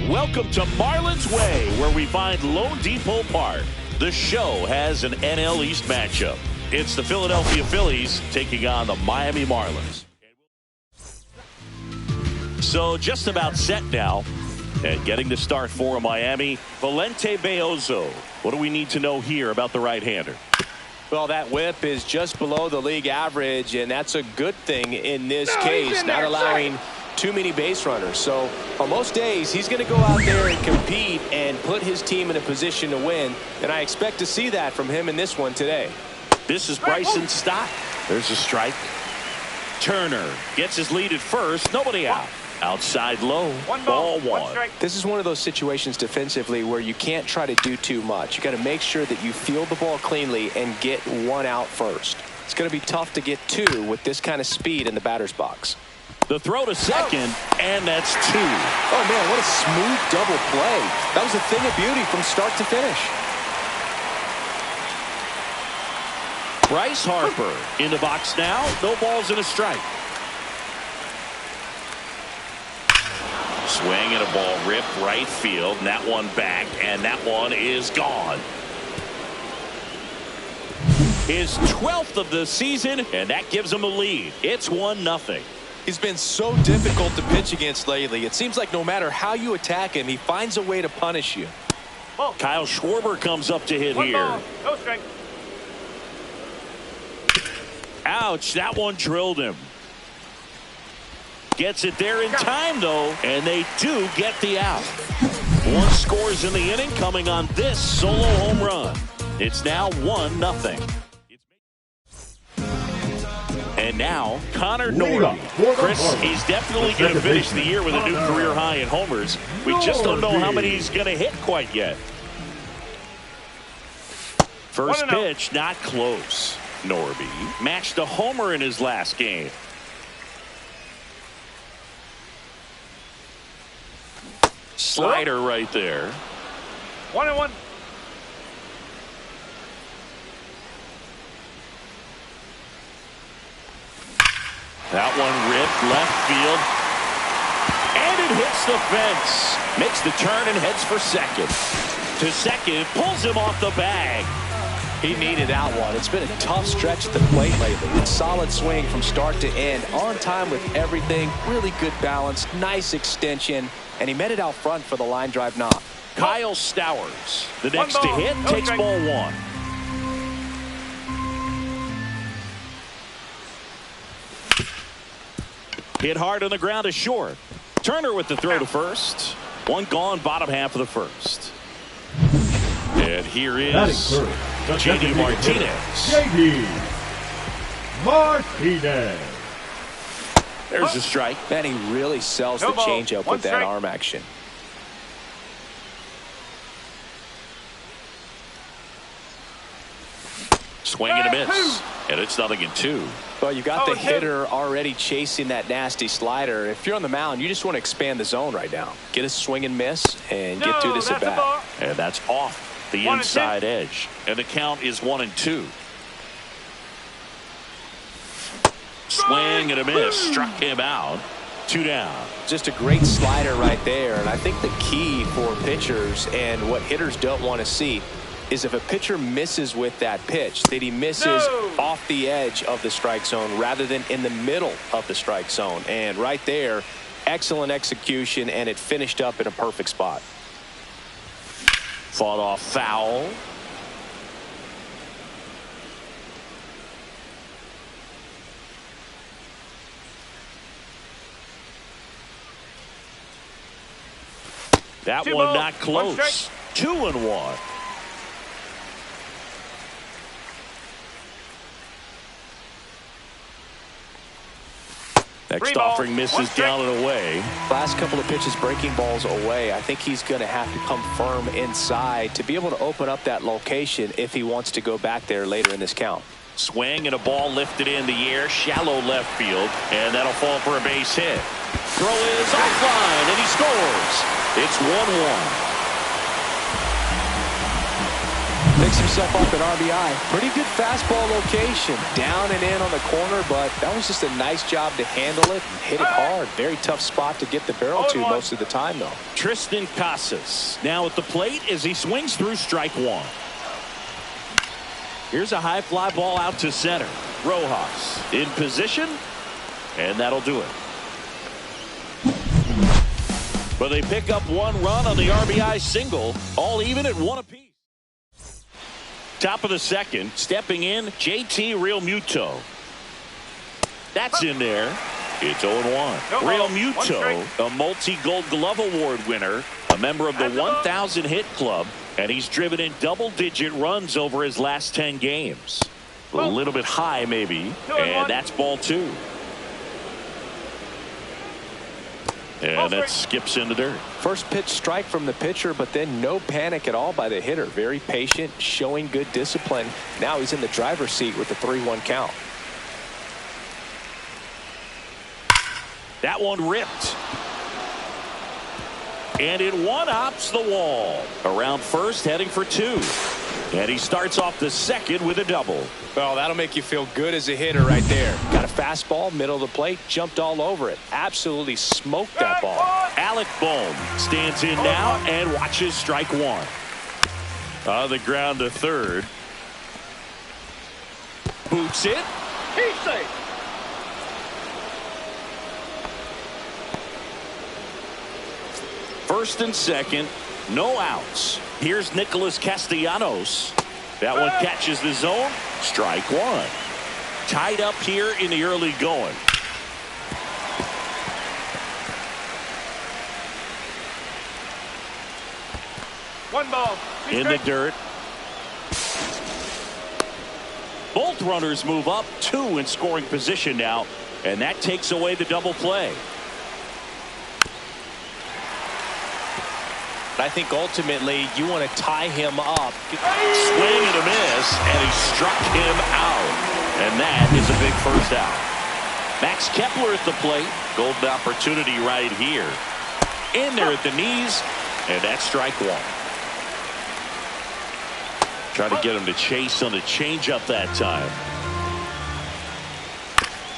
Welcome to Marlins Way, where we find Lone Depot Park. The show has an NL East matchup. It's the Philadelphia Phillies taking on the Miami Marlins. So just about set now. And getting the start for Miami, Valente Beozo. What do we need to know here about the right-hander? Well, that whip is just below the league average, and that's a good thing in this case, not allowing too many base runners. So on most days, he's going to go out there and compete and put his team in a position to win, and I expect to see that from him in this one today. This is Bryson Stott. There's a strike. Turner gets his lead at first. Nobody out. Outside low. Ball one. This is one of those situations defensively where you can't try to do too much. You got to make sure that you field the ball cleanly and get one out first. It's going to be tough to get two with this kind of speed in the batter's box. The throw to second, and that's two. Oh, man, what a smooth double play. That was a thing of beauty from start to finish. Bryce Harper in the box now. No balls and a strike. Swing and a ball ripped right field, and that one back, and that one is gone. His 12th of the season, and that gives him a lead. It's 1-0. He's been so difficult to pitch against lately. It seems like no matter how you attack him, he finds a way to punish you. Kyle Schwarber comes up to hit here. No strike. Ouch, that one drilled him. Gets it there in time, though, and they do get the out. One scores in the inning, coming on this solo home run. It's now 1-0. And now, Connor Norton. Chris, he's definitely going to finish the year with a new career high in homers. We just don't know how many he's going to hit quite yet. First pitch, not close. Norby matched a homer in his last game. Slider right there. 1-1. That one ripped left field. And it hits the fence. Makes the turn and heads for second. To second, pulls him off the bag. He needed that one. It's been a tough stretch at the plate lately. It's solid swing from start to end. On time with everything. Really good balance. Nice extension. And he met it out front for the line drive knock. Kyle Stowers, the next to hit, takes ball one. Hit hard on the ground to short. Turner with the throw to first. One gone, bottom half of the first. And here is J.D. Martinez. J.D. Martinez. There's a strike. Man, he really sells the changeup with that arm action. Swing and a miss. And it's 0-2. Well, you got the hitter already chasing that nasty slider. If you're on the mound, you just want to expand the zone right now. Get a swing and miss and get through this at bat. And that's off the inside edge. And the count is 1-2. Swing and a miss. Struck him out. 2 down. Just a great slider right there. And I think the key for pitchers and what hitters don't want to see is if a pitcher misses with that pitch, that he misses off the edge of the strike zone rather than in the middle of the strike zone. And right there, excellent execution, and it finished up in a perfect spot. Fought off foul. That one not close. 2-1. Next offering misses down and away. Last couple of pitches breaking balls away. I think he's going to have to come firm inside to be able to open up that location if he wants to go back there later in this count. Swing and a ball lifted in the air, shallow left field, and that'll fall for a base hit. Throw is offline, and he scores. It's 1-1. Picks himself up an RBI. Pretty good fastball location. Down and in on the corner, but that was just a nice job to handle it and hit it hard. Very tough spot to get the barrel to most of the time, though. Tristan Casas now at the plate as he swings through strike one. Here's a high fly ball out to center. Rojas in position, and that'll do it. But they pick up one run on the RBI single, all even at one apiece. Top of the second, stepping in, JT Realmuto. That's in there. It's 0-1. Realmuto, a multi-Gold Glove Award winner, a member of the 1,000 hit club, and he's driven in double-digit runs over his last 10 games. A little bit high, maybe, and that's ball two. And that skips in the dirt. First pitch strike from the pitcher, but then no panic at all by the hitter. Very patient, showing good discipline. Now he's in the driver's seat with the 3-1 count. That one ripped. And it one-hops the wall. Around first, heading for two. And he starts off the second with a double. Well, that'll make you feel good as a hitter right there. Got a fastball, middle of the plate, jumped all over it. Absolutely smoked that ball. Alec Bohm stands in now and watches strike one. On the ground to third. Boots it. He's safe. First and second, no outs. Here's Nicholas Castellanos. That one catches the zone. Strike one. Tied up here in the early going. One ball. In the dirt. Both runners move up, two in scoring position now, and that takes away the double play. I think ultimately you want to tie him up. Swing and a miss, and he struck him out. And that is a big first out. Max Kepler at the plate. Golden opportunity right here. In there at the knees, and that's strike one. Trying to get him to chase on the changeup that time.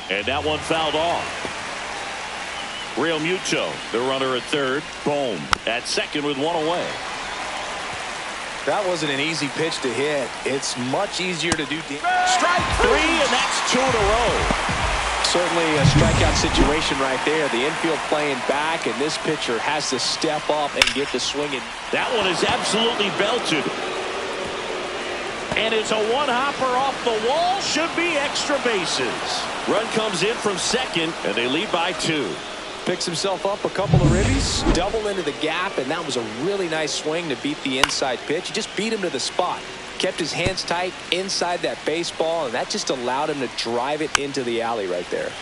And that one fouled off. Realmuto, the runner at third. Bohm at second with one away. That wasn't an easy pitch to hit. It's much easier to do. Strike three, and that's two in a row. Certainly a strikeout situation right there. The infield playing back, and this pitcher has to step up and get the swinging. That one is absolutely belted. And it's a one-hopper off the wall. Should be extra bases. Run comes in from second, and they lead by two. Picks himself up a couple of ribbies, double into the gap, and that was a really nice swing to beat the inside pitch. He just beat him to the spot. Kept his hands tight inside that baseball, and that just allowed him to drive it into the alley right there.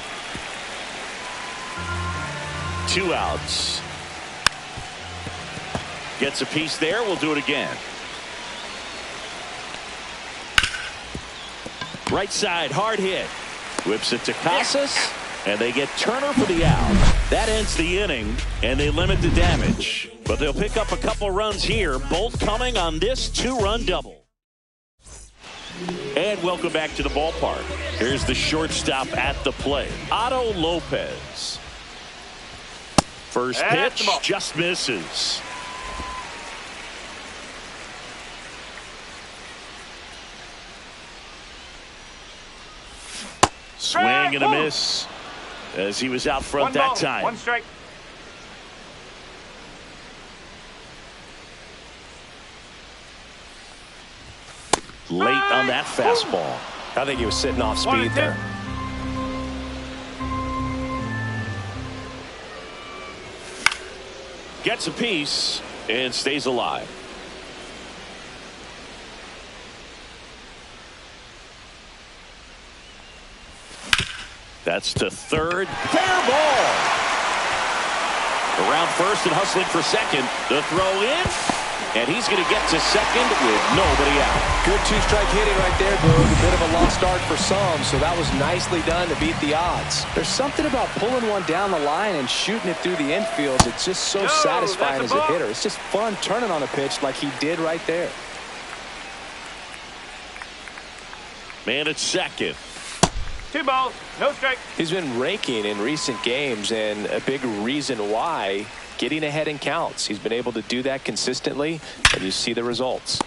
Two outs. Gets a piece there. We'll do it again. Right side, hard hit. Whips it to Casas, and they get Turner for the out. That ends the inning, and they limit the damage. But they'll pick up a couple runs here, both coming on this two-run double. And welcome back to the ballpark. Here's the shortstop at the plate, Otto Lopez. First pitch just misses. Swing and a miss as he was out front that time. One strike. Late on that fastball. I think he was sitting off speed there. Gets a piece and stays alive. That's to third. Fair ball. Around first and hustling for second. The throw in. And he's going to get to second with nobody out. Good two-strike hitting right there, Boog. A bit of a lost start for some, so that was nicely done to beat the odds. There's something about pulling one down the line and shooting it through the infield. It's just so satisfying as a hitter. It's just fun turning on a pitch like he did right there. Man at second. 2 balls, no strike. He's been raking in recent games, and a big reason why, getting ahead in counts. He's been able to do that consistently, and you see the results.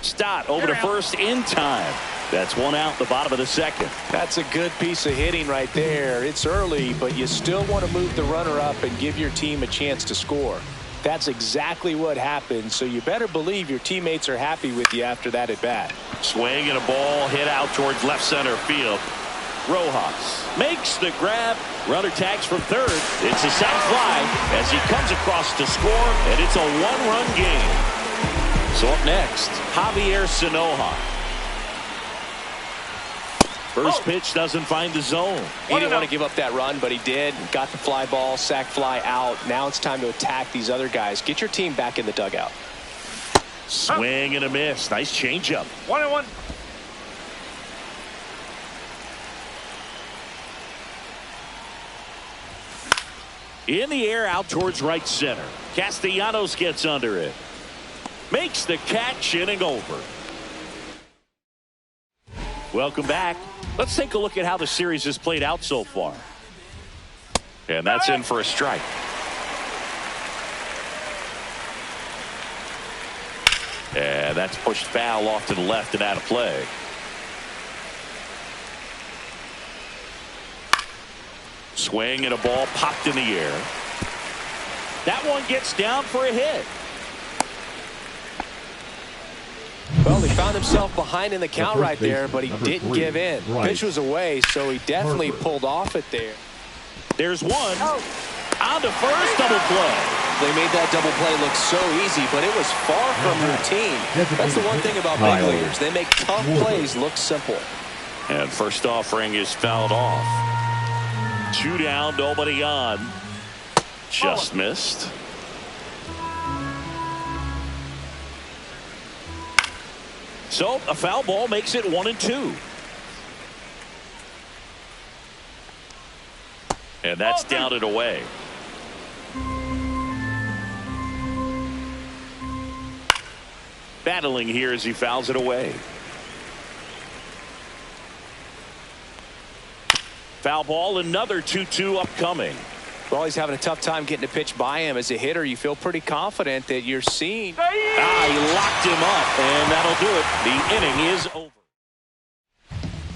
Stott over to first in time. That's 1 out the bottom of the second. That's a good piece of hitting right there. It's early, but you still want to move the runner up and give your team a chance to score. That's exactly what happened, so you better believe your teammates are happy with you after that at bat. Swing and a ball hit out towards left center field. Rojas makes the grab. Runner tags from third. It's a sac fly as he comes across to score, and it's a 1-run game. So up next, Javier Sanoja. First pitch doesn't find the zone. He didn't want to give up that run, but he did. Got the fly ball, sac fly out. Now it's time to attack these other guys. Get your team back in the dugout. Swing and a miss. Nice changeup. 1-1. In the air out towards right center. Castellanos gets under it. Makes the catch, inning over. Welcome back. Let's take a look at how the series has played out so far. And that's in for a strike. And that's pushed foul off to the left and out of play. Swing and a ball popped in the air. That one gets down for a hit. Well, he found himself behind in the count right there, but he didn't give in. Pitch was away, so he definitely pulled off it there. There's one. On to first, double play. They made that double play look so easy, but it was far from routine. That's the one thing about big leaguers. They make tough plays look simple. And first offering is fouled off. 2 down, nobody on. Just missed. So a foul ball makes it 1-2. And that's down and away. Battling here as he fouls it away. Foul ball, another 2-2 upcoming. Well, he's having a tough time getting a pitch by him. As a hitter, you feel pretty confident that you're seeing. He locked him up, and that'll do it. The inning is over.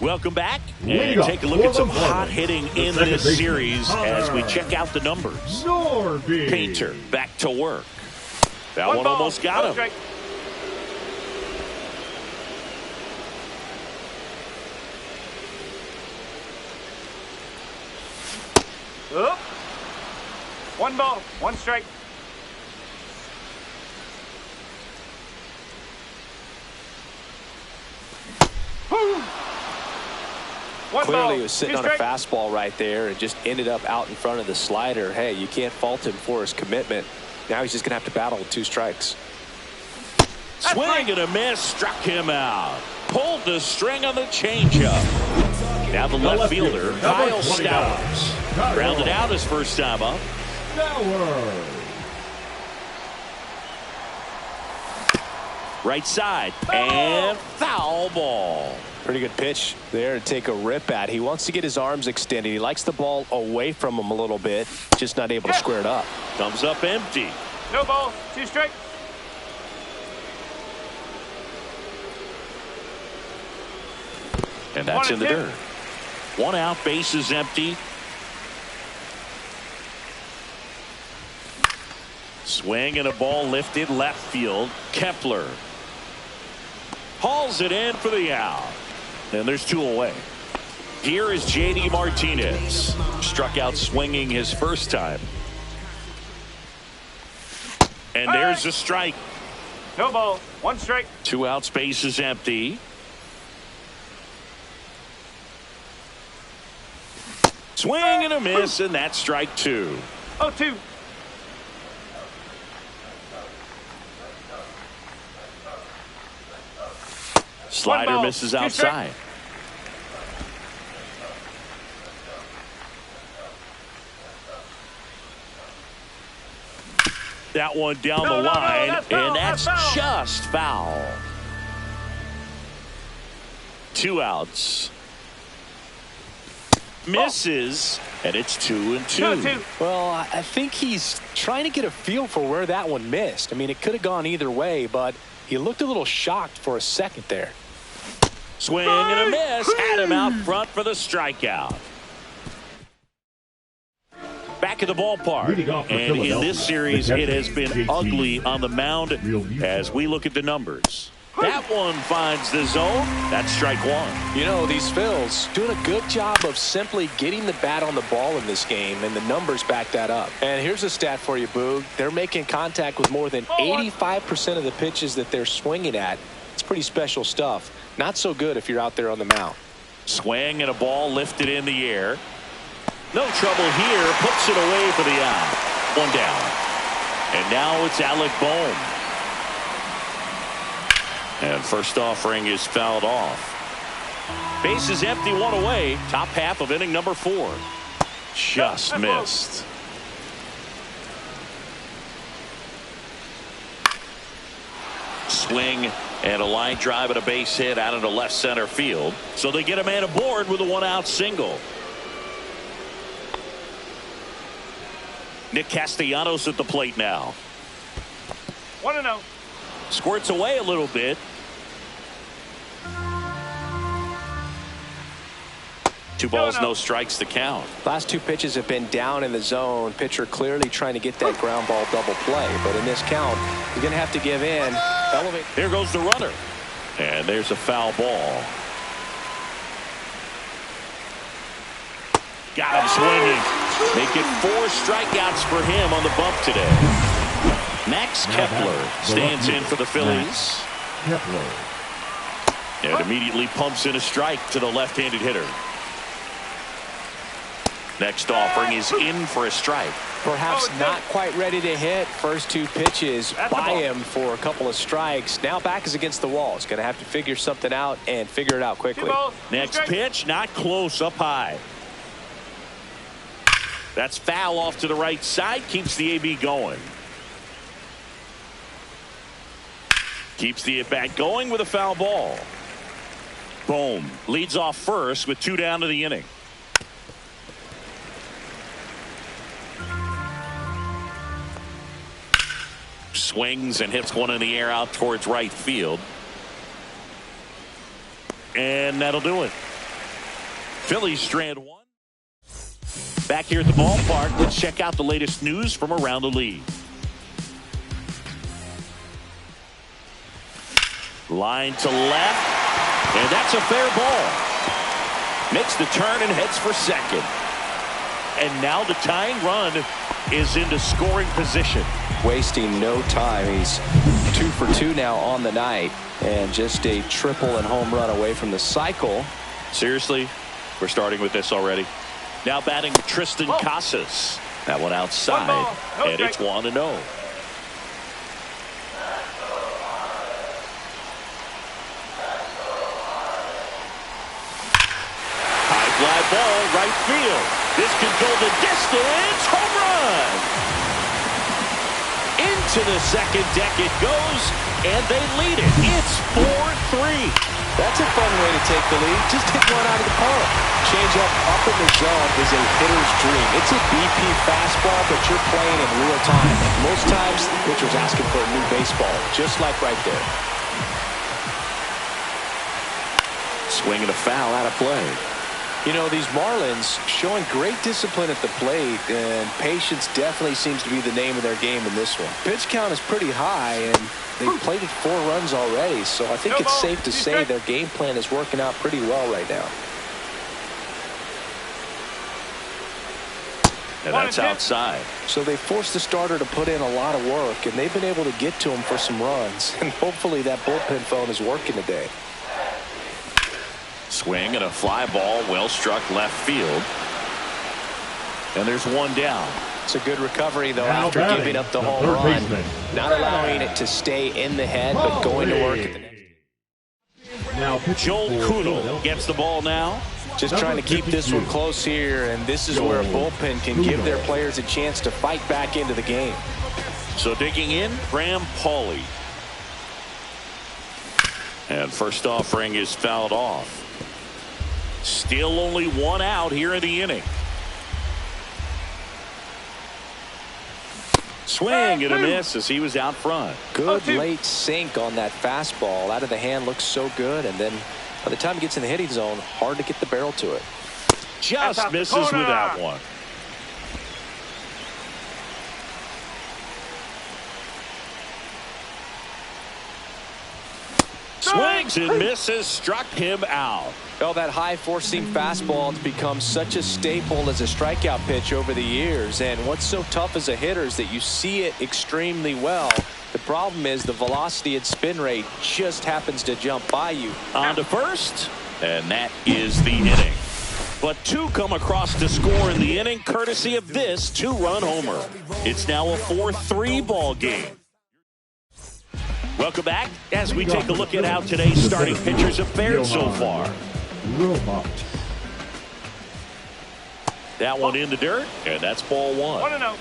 Welcome back, and take a look at some hot hitting in this series as we check out the numbers. Painter back to work. That one almost got him. Up. 1 ball, 1 strike. Clearly he was sitting on a fastball right there and just ended up out in front of the slider. Hey, you can't fault him for his commitment. Now he's just going to have to battle with 2 strikes. Swing and a miss, struck him out. Pulled the string on the changeup. Now the left fielder, Kyle Stowers. Grounded out his first time up. Right side, and foul ball. Pretty good pitch there to take a rip at. He wants to get his arms extended. He likes the ball away from him a little bit, just not able to square it up. Comes up empty. No ball, 2 strike. And that's in the dirt. 1 out, base is empty. Swing and a ball lifted left field. Kepler hauls it in for the out. And there's 2 away. Here is J.D. Martinez. Struck out swinging his first time. And there's a strike. No ball, 1 strike. 2 outs, base is empty. Swing and a miss, and that's strike 2. 0-2. Slider misses outside. That one down the line, and that's just foul. 2 outs. Misses, and it's 2-2. Well, I think he's trying to get a feel for where that one missed. I mean, it could have gone either way, but he looked a little shocked for a second there. Swing and a miss. Had him out front for the strikeout. Back at the ballpark, and in this series it has been ugly on the mound as we look at the numbers. That one finds the zone. That's strike 1. You know, these Phils doing a good job of simply getting the bat on the ball in this game, and the numbers back that up. And here's a stat for you, Boog. They're making contact with more than 85% of the pitches that they're swinging at. It's pretty special stuff. Not so good if you're out there on the mound. Swing and a ball lifted in the air. No trouble here. Puts it away for the out. 1 down. And now it's Alec Bohm. And first offering is fouled off. Base is empty, 1 away. Top half of inning number 4. Just missed. Swing and a line drive and a base hit out into left center field. So they get a man aboard with a 1-out single. Nick Castellanos at the plate now. 1-0. Squirts away a little bit. 2 balls, no strikes to count. Last 2 pitches have been down in the zone. Pitcher clearly trying to get that ground ball double play. But in this count, you're going to have to give in. Elevate. Here goes the runner. And there's a foul ball. Got him swinging. Make it 4 strikeouts for him on the bump today. Max Kepler stands in for the Phillies. And immediately pumps in a strike to the left-handed hitter. Next offering is in for a strike. Perhaps not quite ready to hit. First 2 pitches by him for a couple of strikes. Now back is against the wall. He's going to have to figure something out and figure it out quickly. Next pitch, not close, up high. That's foul off to the right side. Keeps the AB going. Keeps the at-bat going with a foul ball. Boom. Leads off first with 2 down to the inning. Swings and hits one in the air out towards right field. And that'll do it. Phillies strand 1. Back here at the ballpark, let's check out the latest news from around the league. Line to left, and that's a fair ball. Makes the turn and heads for second. And now the tying run is into scoring position. Wasting no time. He's 2 for 2 now on the night, and just a triple and home run away from the cycle. Seriously, we're starting with this already. Now batting Tristan Casas. That one outside, and it's 1-0. High fly ball, right field. This can go the distance. Home run. Into the second deck it goes, and they lead it. It's 4-3. That's a fun way to take the lead. Just hit one out of the park. Change up in the zone is a hitter's dream. It's a BP fastball, but you're playing in real time. Most times, the pitcher's asking for a new baseball, just like right there. Swing and a foul out of play. You know, these Marlins showing great discipline at the plate, and patience definitely seems to be the name of their game in this one. Pitch count is pretty high, and they've plated 4 runs already, so I think it's safe to say their game plan is working out pretty well right now. And that's outside. So they forced the starter to put in a lot of work, and they've been able to get to him for some runs, and hopefully that bullpen phone is working today. Swing and a fly ball, well struck left field. And there's 1 down. It's a good recovery, though, after giving up the home run. Not allowing it to stay in the head, but going to work at the next. Joel Kuhnel gets the ball now. Just trying to keep this one close here, and this is where a bullpen can give their players a chance to fight back into the game. So digging in, Graham Pauley. And first offering is fouled off. Still only one out here in the inning. Swing and a miss as he was out front. Good late sink on that fastball. Out of the hand, looks so good, and then by the time he gets in the hitting zone, hard to get the barrel to it. Just misses with that one. Swings and misses, struck him out. Well, that high four-seam fastball has become such a staple as a strikeout pitch over the years. And what's so tough as a hitter is that you see it extremely well. The problem is the velocity and spin rate just happens to jump by you. On to first, and that is the inning. But two come across to score in the inning, courtesy of this two-run homer. It's now a 4-3 ball game. Welcome back as we take a look at how today's starting pitchers have fared so far. That one in the dirt, and that's ball one. 1-0.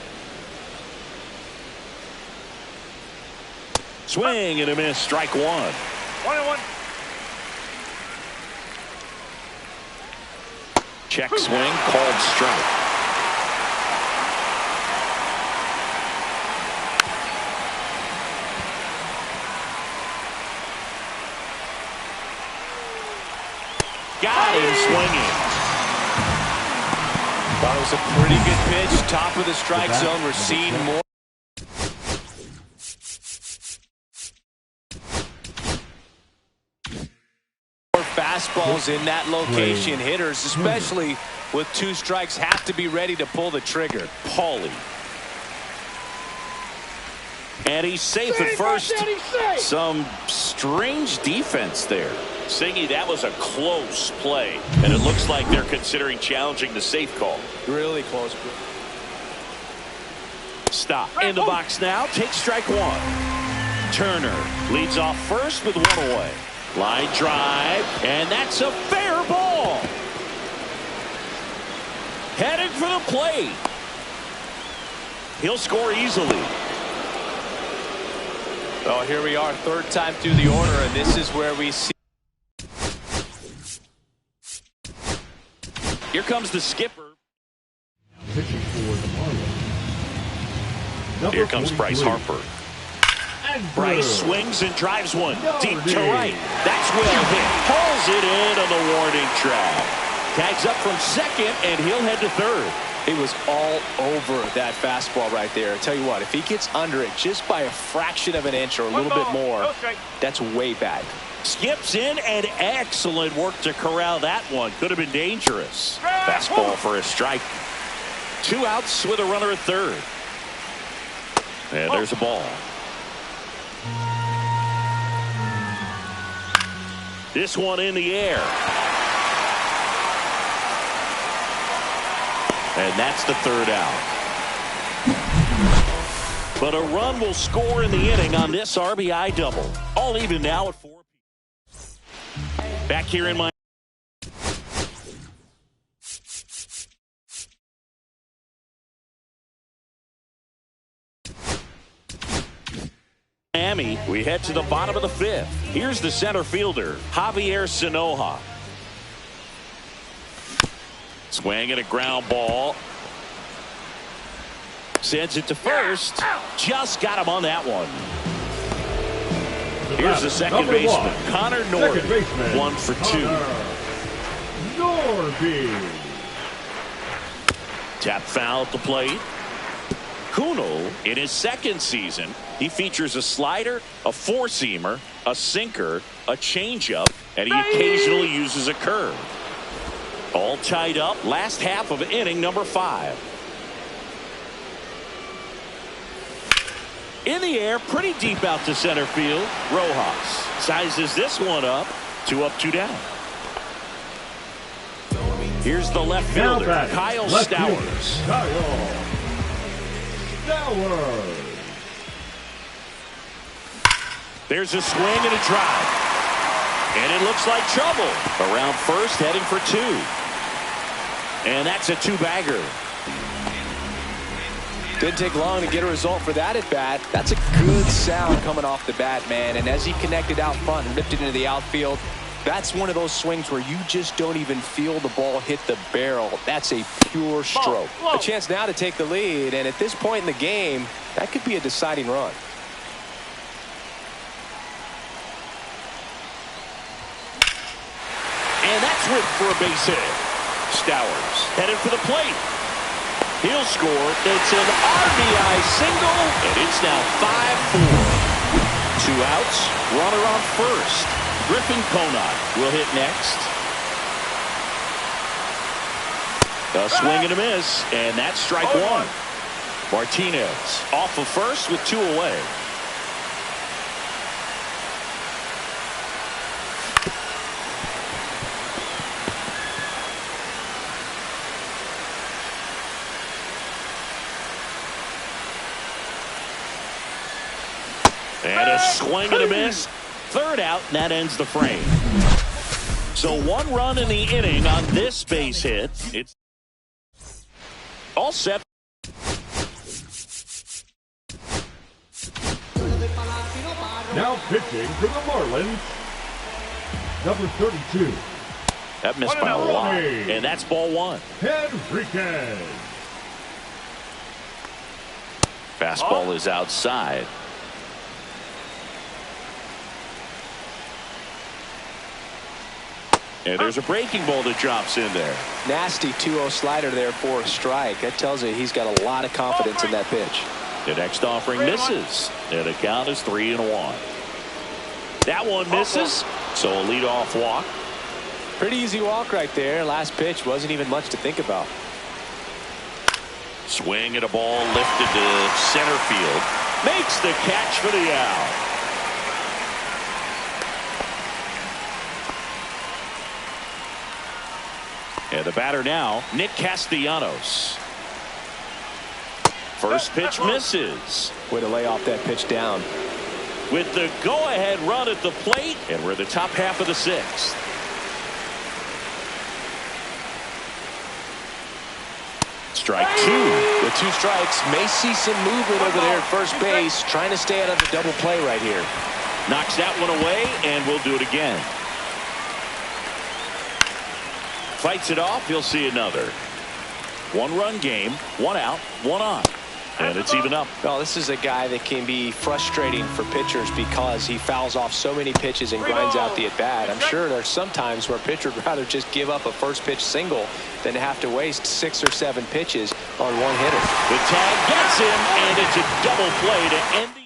Swing and a miss, strike one. 1-1. Check swing, called strike. Got him swinging. Thought it was a pretty good pitch. Top of the strike zone. We're seeing more. Fastballs in that location. Hitters, especially with two strikes, have to be ready to pull the trigger. Paulie. And he's safe at first. Some strange defense there. Singy, that was a close play, and it looks like they're considering challenging the safe call. Really close. Stop. In the box now. Take strike one. Turner leads off first with one away. Line drive, and that's a fair ball. Headed for the plate. He'll score easily. Oh, here we are, third time through the order, and this is where we see. Here comes the skipper. Pitching for the Marlins. Here comes Bryce Harper. Bryce swings and drives one deep to right. That's well hit. Pulls it in on the warning track. Tags up from second, and he'll head to third. It was all over that fastball right there. I tell you what, if he gets under it just by a fraction of an inch or a little bit more, that's way back. Skips in, and excellent work to corral that one. Could have been dangerous. Fastball for a strike. 2 outs with a runner at third. And there's a ball. This one in the air. And that's the third out. But a run will score in the inning on this RBI double. All even now at 4. Back here in Miami, we head to the bottom of the 5th. Here's the center fielder, Javier Sanoja. Swing and a ground ball. Sends it to first. Just got him on that one. Here's the second baseman, Connor Norby. 1 for 2. Norby. Tap foul at the plate. Kuno, in his second season, he features a slider, a four-seamer, a sinker, a changeup, and he occasionally uses a curve. All tied up, last half of inning number 5. In the air, pretty deep out to center field. Rojas sizes this one up. 2 up, 2 down. Here's the left fielder, Kyle Stowers. There's a swing and a drive. And it looks like trouble. Around first, heading for 2. And that's a 2-bagger. Didn't take long to get a result for that at bat. That's a good sound coming off the bat, man. And as he connected out front and ripped it into the outfield, That's one of those swings where you just don't even feel the ball hit the barrel. That's a pure stroke. A chance now to take the lead, and at this point in the game, that could be a deciding run. And that's ripped for a base hit. Stowers headed for the plate. He'll score. It's an RBI single, and it's now 5-4. 2 outs, runner on first. Griffin Conant will hit next. A swing and a miss, and that's strike one. Martinez off of first with 2 away. And a swing and a miss. 3rd out, and that ends the frame. So 1 run in the inning on this base hit. It's all set. Now pitching for the Marlins, number 32. That missed by a lot, and that's ball 1. Henriquez. Fastball is outside. And there's a breaking ball that drops in there. Nasty 2-0 slider there for a strike. That tells you he's got a lot of confidence in that pitch. The next offering misses, and the count is 3-1. That one misses, so a leadoff walk. Pretty easy walk right there. Last pitch wasn't even much to think about. Swing at a ball lifted to center field. Makes the catch for the out. And the batter now, Nick Castellanos. First pitch misses. Way to lay off that pitch down. With the go-ahead run at the plate, and we're in the top half of the 6th. Strike 2. With 2 strikes, may see some movement over there at first base, trying to stay out of the double play right here. Knocks that one away, and we'll do it again. Fights it off, he'll see another. 1-run game, 1 out, 1 on. And it's even up. Well, this is a guy that can be frustrating for pitchers because he fouls off so many pitches and grinds out the at-bat. I'm sure there's some times where a pitcher would rather just give up a first pitch single than to have to waste 6 or 7 pitches on 1 hitter. The tag gets him, and it's a double play to end the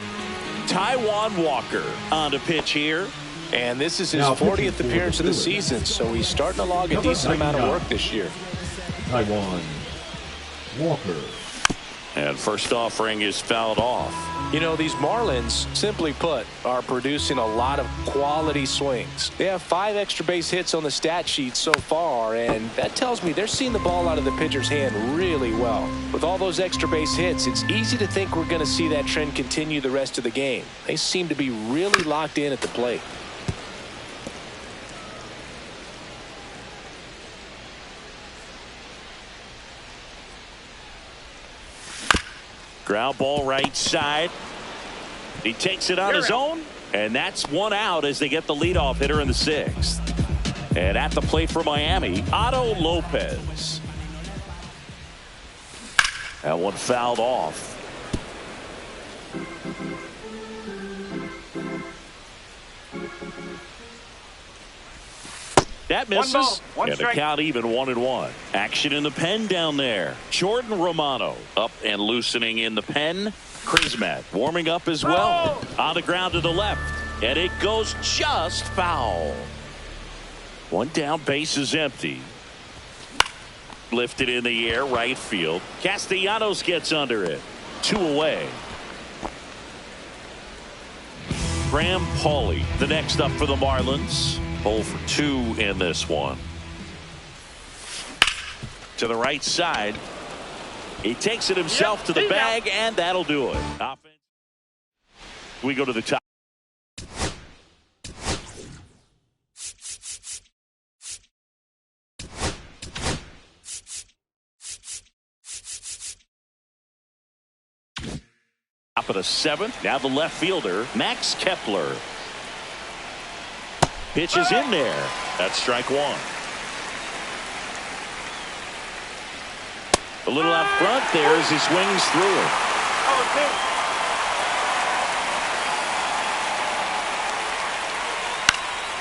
inning. Taijuan Walker on to pitch here. And this is his 40th appearance of the season, so he's starting to log a decent amount of work this year. Taijuan Walker. And first offering is fouled off. You know, these Marlins, simply put, are producing a lot of quality swings. They have 5 extra base hits on the stat sheet so far, and that tells me they're seeing the ball out of the pitcher's hand really well. With all those extra base hits, it's easy to think we're going to see that trend continue the rest of the game. They seem to be really locked in at the plate. Ground ball right side. He takes it on his own, and that's 1 out as they get the leadoff hitter in the 6th. And at the plate for Miami, Otto Lopez. That one fouled off. That misses, and the count even 1-1. Action in the pen down there. Jordan Romano up and loosening in the pen. Krismat warming up as well. On the ground to the left, and it goes just foul. 1 down, base is empty. Lifted in the air, right field. Castellanos gets under it. 2 away. Graham Pauley, the next up for the Marlins. 0 for 2 in this one. To the right side. He takes it himself to the bag, and that'll do it. Offense. We go to the top. Top of the 7th. Now the left fielder, Max Kepler. Pitch is in there. That's strike one. A little out front there as he swings through it.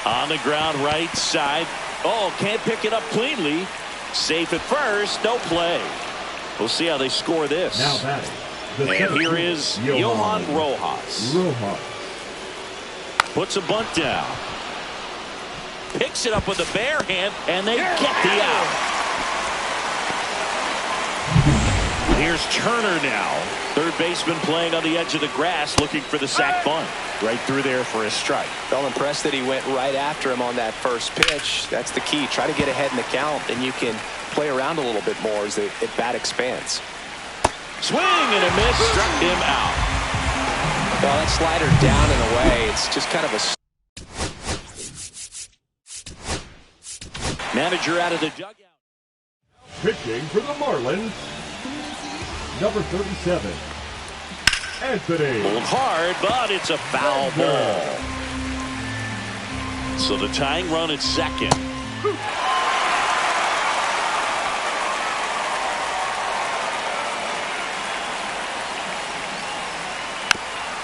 On the ground right side. Oh, can't pick it up cleanly. Safe at first. No play. We'll see how they score this. Now batting. And here is Johan Rojas. Puts a bunt down. Picks it up with a bare hand, and they get the out. Here's Turner now. Third baseman playing on the edge of the grass looking for the sac bunt. Right through there for a strike. Felt impressed that he went right after him on that first pitch. That's the key. Try to get ahead in the count, and you can play around a little bit more as the bat expands. Swing and a miss. Struck him out. Well, that slider down and away. It's just kind of a... Manager out of the dugout. Pitching for the Marlins, number 37, Anthony. Pulled hard, but it's a foul ball. So the tying run at second.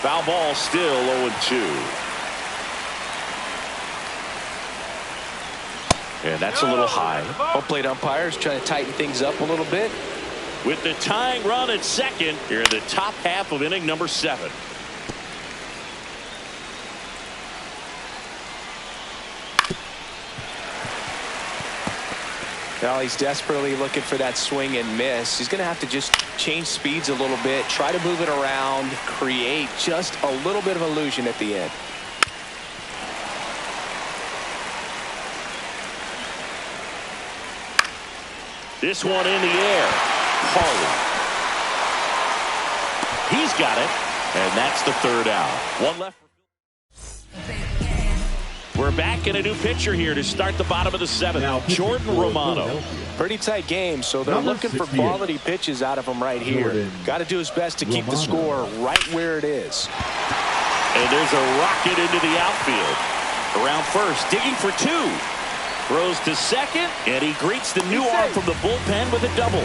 Foul ball, still 0-2. And that's a little high. Home plate umpires trying to tighten things up a little bit. With the tying run at second, here in the top half of inning number 7. Now he's desperately looking for that swing and miss. He's going to have to just change speeds a little bit, try to move it around, create just a little bit of illusion at the end. This one in the air. Harley. He's got it. And that's the third out. One left. We're back in a new pitcher here to start the bottom of the 7th. Jordan Romano. Pretty tight game, so they're looking for quality pitches out of him right here. Got to do his best to keep the score right where it is. And there's a rocket into the outfield. Around first, digging for 2. Throws to second, and he greets the new arm from the bullpen with a double.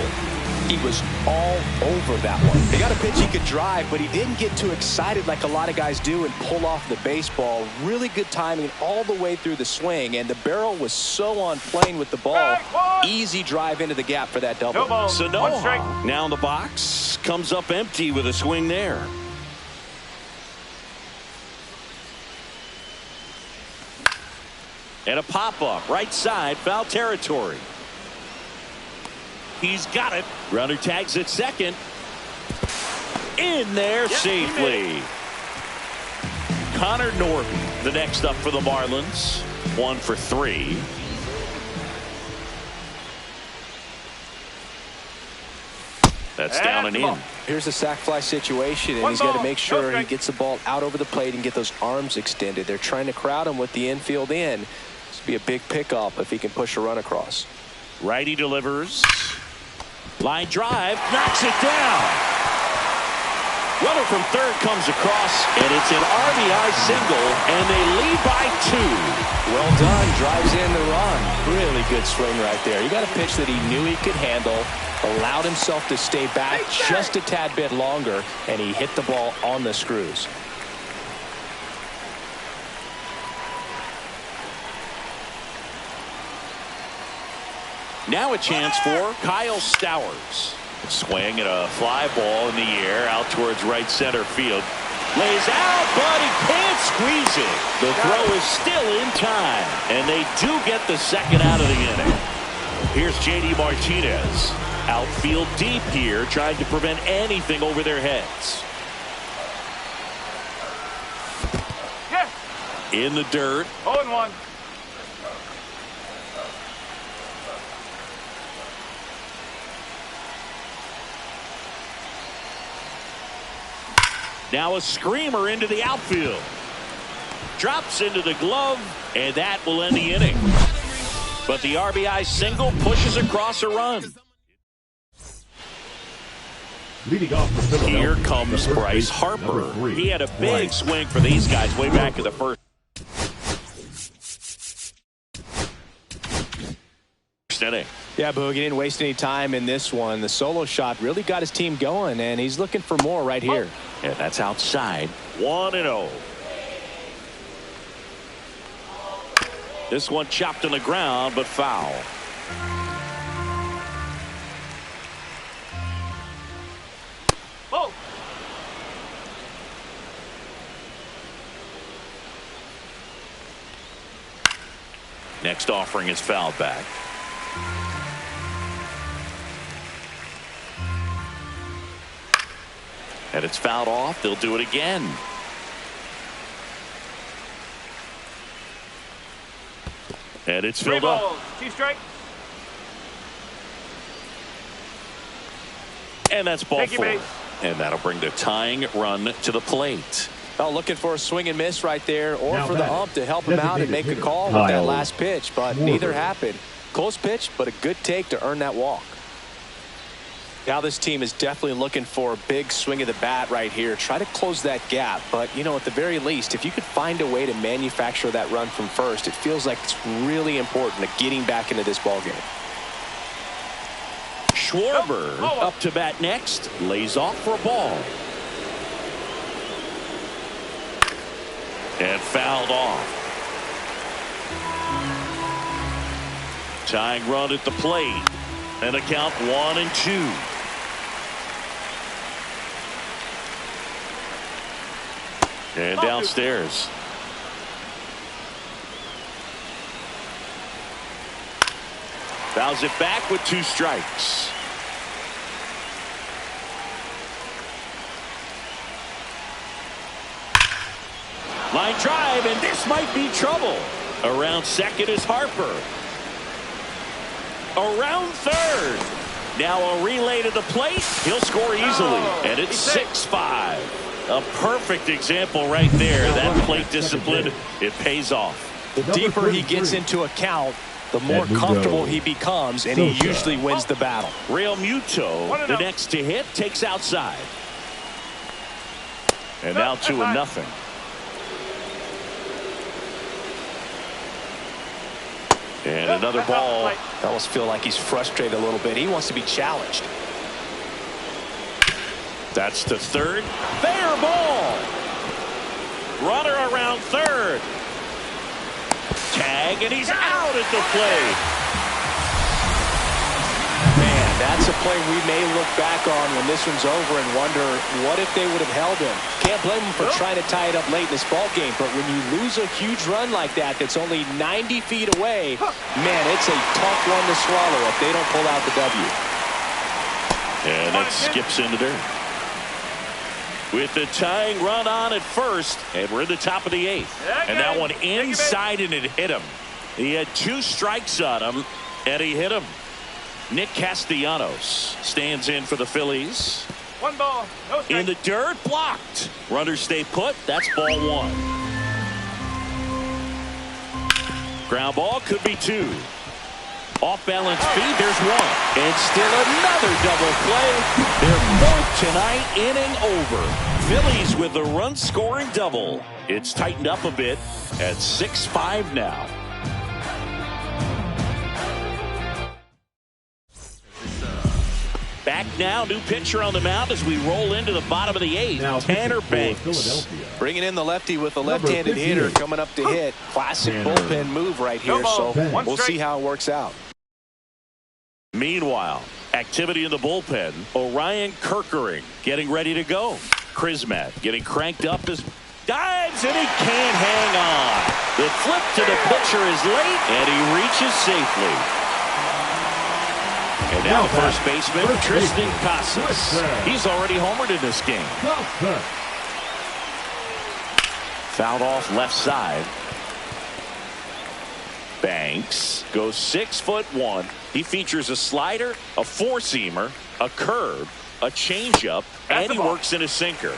He was all over that one. He got a pitch he could drive, but he didn't get too excited like a lot of guys do and pull off the baseball. Really good timing all the way through the swing, and the barrel was so on plane with the ball. Easy drive into the gap for that double. Sanoha now in the box, comes up empty with a swing there. And a pop-up, right side, foul territory. He's got it. Runner tags at second. In there safely. Connor Norton, the next up for the Marlins. 1 for 3. That's down and in. Here's a sac fly situation, and he's got to make sure he gets the ball out over the plate and get those arms extended. They're trying to crowd him with the infield in. This would be a big pickup if he can push a run across. Righty delivers. Line drive, knocks it down. Runner from third comes across, and it's an RBI single, and they lead by 2. Well done, drives in the run. Really good swing right there. You got a pitch that he knew he could handle, allowed himself to stay back just a tad bit longer, and he hit the ball on the screws. Now a chance for Kyle Stowers. Swing and a fly ball in the air out towards right center field. Lays out, but he can't squeeze it. The throw is still in time, and they do get the second out of the inning. Here's J.D. Martinez. Outfield deep here, trying to prevent anything over their heads. In the dirt. 0-1. Now a screamer into the outfield. Drops into the glove, and that will end the inning. But the RBI single pushes across a run. Leading off for Here comes Bryce Harper. He had a big swing for these guys way back in the first. inning. Yeah, Boog, he didn't waste any time in this one. The solo shot really got his team going, and he's looking for more right here. And that's outside. 1-0. This one chopped on the ground, but foul. Oh. Next offering is fouled back. And it's fouled off. They'll do it again. And it's filled up. 2 strike. And that's ball Thank you, 4. mate. And that'll bring the tying run to the plate. Well, looking for a swing and miss right there, or Now for the ump to help him out and make a call with that last pitch, but neither happened. Close pitch, but a good take to earn that walk. Now this team is definitely looking for a big swing of the bat right here. Try to close that gap, but you know, at the very least, if you could find a way to manufacture that run from first, it feels like it's really important to getting back into this ball game. Schwarber up to bat next, lays off for a ball. And fouled off. Tying run at the plate. And a count 1-2. And downstairs. Fouls it back with 2 strikes. Line drive, and this might be trouble. Around second is Harper. Around third. Now a relay to the plate. He'll score easily. And it's 6-5. A perfect example right there. That plate discipline, it pays off. The deeper he gets into a count, the more comfortable he becomes, and he usually wins the battle. Real Muto, the next to hit, takes outside. And now 2-0. And another ball. I almost feel like he's frustrated a little bit. He wants to be challenged. That's to third. Fair ball. Runner around third. Tag, and he's out at the plate. Man, that's a play we may look back on when this one's over and wonder, what if they would have held him? Can't blame him for trying to tie it up late in this ball game, but when you lose a huge run like that that's only 90 feet away, man, it's a tough one to swallow if they don't pull out the W. And that skips into dirt. With the tying run on at first, and we're in the top of the 8th. And that one inside, and it hit him. He had 2 strikes on him, and he hit him. Nick Castellanos stands in for the Phillies. 1 ball, no strike. In the dirt, blocked. Runners stay put. That's ball 1. Ground ball could be 2. Off balance feed, there's 1. And still another double play. They're both tonight, inning over. Phillies with the run scoring double. It's tightened up a bit at 6-5 now. Back now, new pitcher on the mound as we roll into the bottom of the 8th. Now Tanner Banks. Bringing in the lefty with a left-handed hitter coming up to hit. Classic bullpen move right here, so we'll see how it works out. Meanwhile, activity in the bullpen. Orion Kirkering getting ready to go. Krismat getting cranked up as dives, and he can't hang on. The flip to the pitcher is late, and he reaches safely. And now first baseman Tristan Casas. He's already homered in this game. Fouled off left side. Banks goes 6'1". He features a slider, a 4-seamer, a curve, a changeup, and he works in a sinker.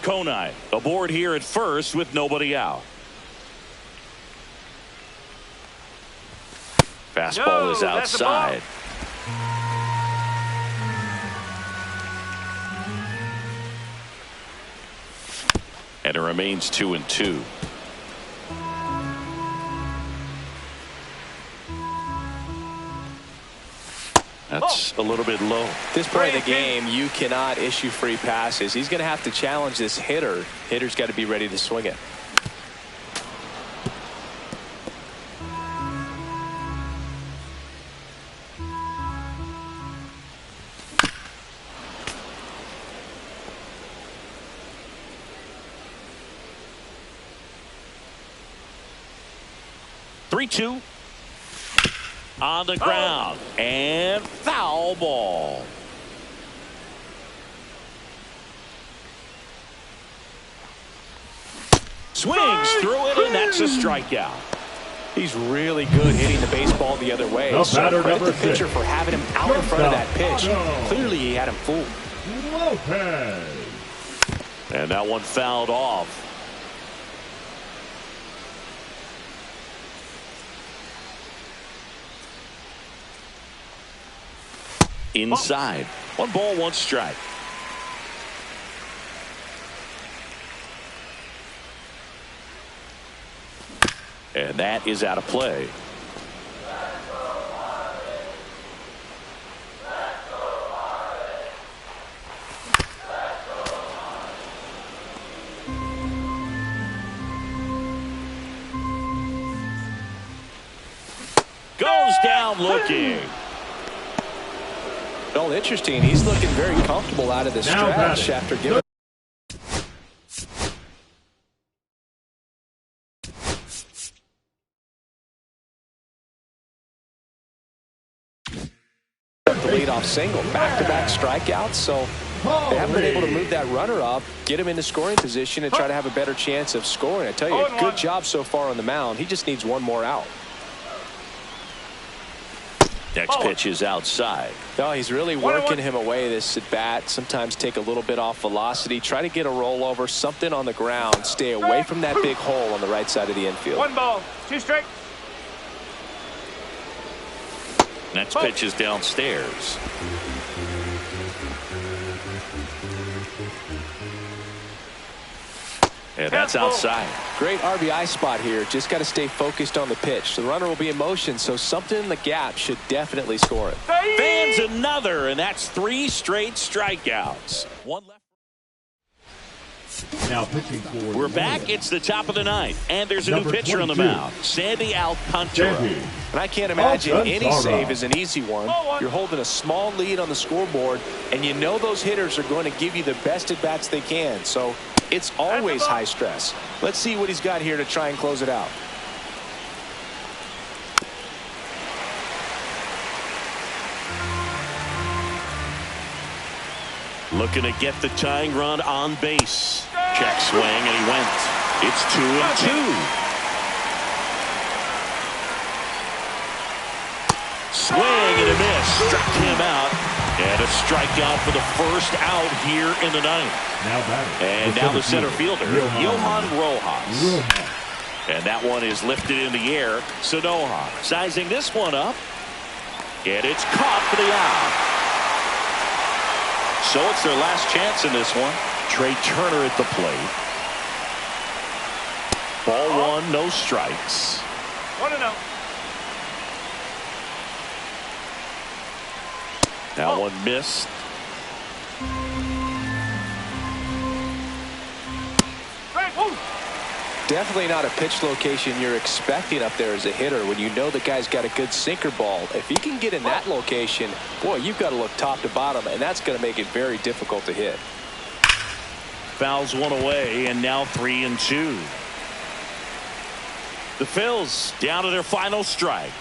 Konai aboard here at first with nobody out. Fastball is outside. And it remains 2-2. That's a little bit low. This point of the game, you cannot issue free passes. He's going to have to challenge this hitter. Hitter's got to be ready to swing it. Three-two. On the ground. And foul ball. Swings through it, and that's a strikeout. He's really good hitting the baseball the other way. The so batter, credit the number pitcher 6. for having him out in front of that pitch. No. Clearly, he had him fooled. Lopez. And that one fouled off. Inside. 1 ball, 1 strike. And that is out of play. Goes down looking. Well, interesting. He's looking very comfortable out of the stretch after giving. The leadoff single, back-to-back strikeouts, so they haven't been able to move that runner up, get him into scoring position, and try to have a better chance of scoring. I tell you, good job so far on the mound. He just needs 1 more out. Next pitch is outside. No, he's really working him away this at bat. Sometimes take a little bit off velocity. Try to get a rollover, something on the ground. Stay away from that big hole on the right side of the infield. 1 ball, 2 strikes. Next pitch is downstairs. And that's outside. Great RBI spot here. Just got to stay focused on the pitch. The runner will be in motion, so something in the gap should definitely score it. Fans another, and that's 3 straight strikeouts. 1 left. Now pitching for We're back. It's the top of the 9th, and there's a new Number pitcher on the 22. mound, Sandy Alcantara. And I can't imagine any save is an easy one. You're holding a small lead on the scoreboard, and you know those hitters are going to give you the best at-bats they can. So it's always high stress. Let's see what he's got here to try and close it out. Looking to get the tying run on base. Check swing, and he went. It's 2-2. Swing and a miss. Struck him out. And a strikeout for the first out here in the 9th. Now batting. And now the center fielder, Johan Rojas. And that one is lifted in the air. Sanoja sizing this one up. And it's caught for the out. So it's their last chance in this one. Trey Turner at the plate. Ball 1, no strikes. 1-0. That one missed. Definitely not a pitch location you're expecting up there as a hitter when you know the guy's got a good sinker ball. If he can get in that location, boy, you've got to look top to bottom, and that's going to make it very difficult to hit. Fouls one away, and now 3-2. The Phillies down to their final strike.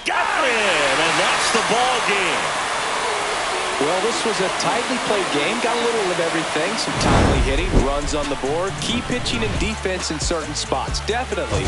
Got it, and that's the ball game. Well, this was a tightly played game. Got a little of everything. Some timely hitting, runs on the board, key pitching and defense in certain spots. Definitely